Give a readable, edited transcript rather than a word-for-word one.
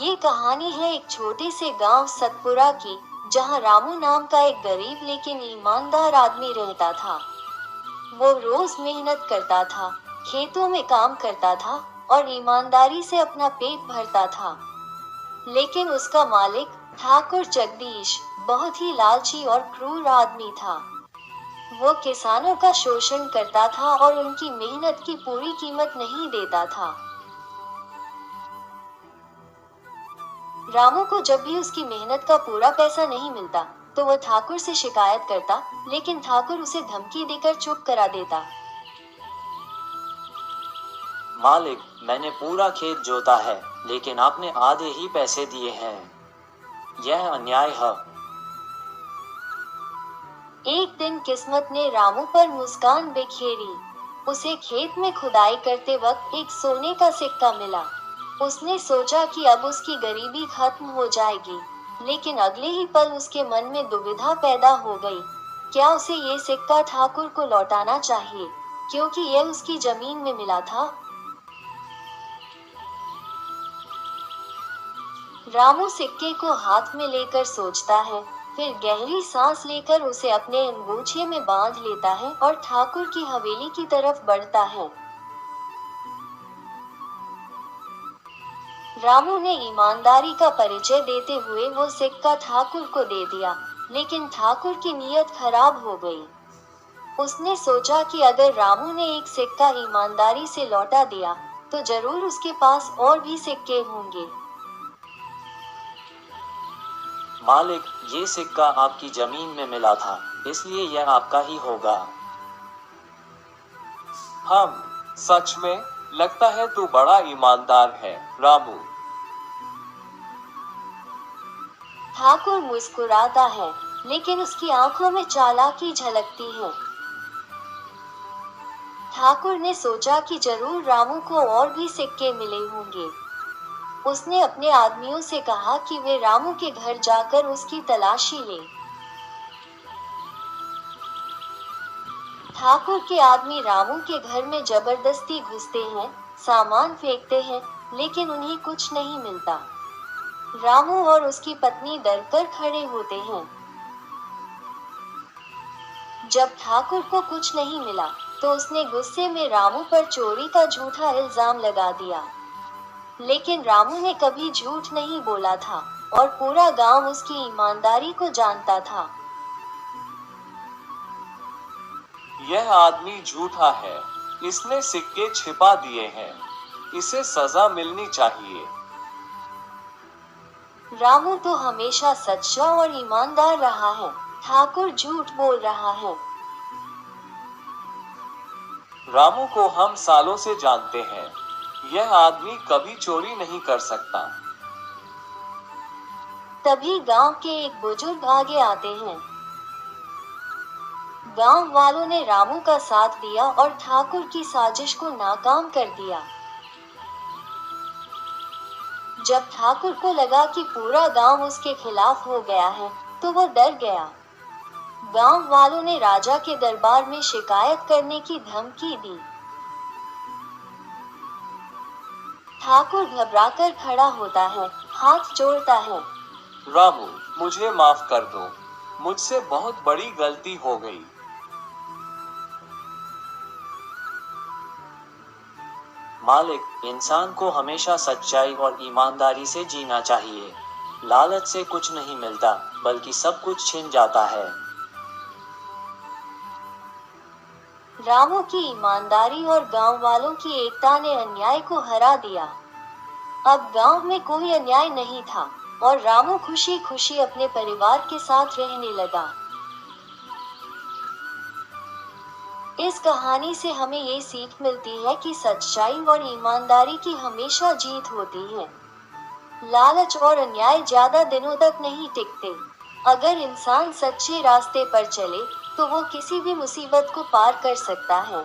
ये कहानी है एक छोटे से गांव सतपुरा की, जहां रामू नाम का एक गरीब लेकिन ईमानदार आदमी रहता था। वो रोज मेहनत करता था, खेतों में काम करता था और ईमानदारी से अपना पेट भरता था। लेकिन उसका मालिक ठाकुर जगदीश बहुत ही लालची और क्रूर आदमी था। वो किसानों का शोषण करता था और उनकी मेहनत की पूरी कीमत नहीं देता था। रामू को जब भी उसकी मेहनत का पूरा पैसा नहीं मिलता, तो वह ठाकुर से शिकायत करता, लेकिन ठाकुर उसे धमकी देकर चुप करा देता। मालिक, मैंने पूरा खेत जोता है, लेकिन आपने आधे ही पैसे दिए हैं। यह अन्याय है। एक दिन किस्मत ने रामू पर मुस्कान बिखेरी। उसे खेत में खुदाई करते वक्त एक सोने का सिक्का मिला। उसने सोचा कि अब उसकी गरीबी खत्म हो जाएगी, लेकिन अगले ही पल उसके मन में दुविधा पैदा हो गई। क्या उसे ये सिक्का ठाकुर को लौटाना चाहिए, क्योंकि यह उसकी जमीन में मिला था? रामू सिक्के को हाथ में लेकर सोचता है, फिर गहरी सांस लेकर उसे अपने अंगूछे में बांध लेता है और ठाकुर की हवेली की तरफ बढ़ता है। रामू ने ईमानदारी का परिचय देते हुए वो सिक्का ठाकुर को दे दिया, लेकिन ठाकुर की नीयत खराब हो गई। उसने सोचा कि अगर रामू ने एक सिक्का ईमानदारी से लौटा दिया, तो जरूर उसके पास और भी सिक्के होंगे। मालिक, ये सिक्का आपकी जमीन में मिला था, इसलिए यह आपका ही होगा। सच में लगता है तू बड़ा ईमानदार है, रामू। ठाकुर मुस्कुराता है, लेकिन उसकी आंखों में चालाकी झलकती है। ठाकुर ने सोचा कि जरूर रामू को और भी सिक्के मिले होंगे। उसने अपने आदमियों से कहा कि वे रामू के घर जाकर उसकी तलाशी लें। ठाकुर के आदमी रामू के घर में जबरदस्ती घुसते हैं, सामान फेंकते हैं, लेकिन उन्हें कुछ नहीं मिलता। रामू और उसकी पत्नी डरकर खड़े होते हैं। जब ठाकुर को कुछ नहीं मिला, तो उसने गुस्से में रामू पर चोरी का झूठा इल्जाम लगा दिया। लेकिन रामू ने कभी झूठ नहीं बोला था और पूरा गांव उसकी ईमानदारी को जानता था। यह आदमी झूठा है, इसने सिक्के छिपा दिए हैं, इसे सजा मिलनी चाहिए। रामू तो हमेशा सच्चा और ईमानदार रहा है, ठाकुर झूठ बोल रहा है। रामू को हम सालों से जानते हैं, यह आदमी कभी चोरी नहीं कर सकता। तभी गांव के एक बुजुर्ग आगे आते हैं। गांव वालों ने रामू का साथ दिया और ठाकुर की साजिश को नाकाम कर दिया। जब ठाकुर को लगा कि पूरा गांव उसके खिलाफ हो गया है, तो वो डर गया। गांव वालों ने राजा के दरबार में शिकायत करने की धमकी दी। ठाकुर घबराकर खड़ा होता है, हाथ जोड़ता है। रामू, मुझे माफ कर दो, मुझसे बहुत बड़ी गलती हो गई। मालिक, इंसान को हमेशा सच्चाई और ईमानदारी से जीना चाहिए। लालच से कुछ नहीं मिलता, बल्कि सब कुछ छिन जाता है। रामू की ईमानदारी और गांव वालों की एकता ने अन्याय को हरा दिया। अब गांव में कोई अन्याय नहीं था और रामू खुशी खुशी अपने परिवार के साथ रहने लगा। इस कहानी से हमें ये सीख मिलती है कि सच्चाई और ईमानदारी की हमेशा जीत होती है। लालच और अन्याय ज्यादा दिनों तक नहीं टिकते। अगर इंसान सच्चे रास्ते पर चले, तो वो किसी भी मुसीबत को पार कर सकता है।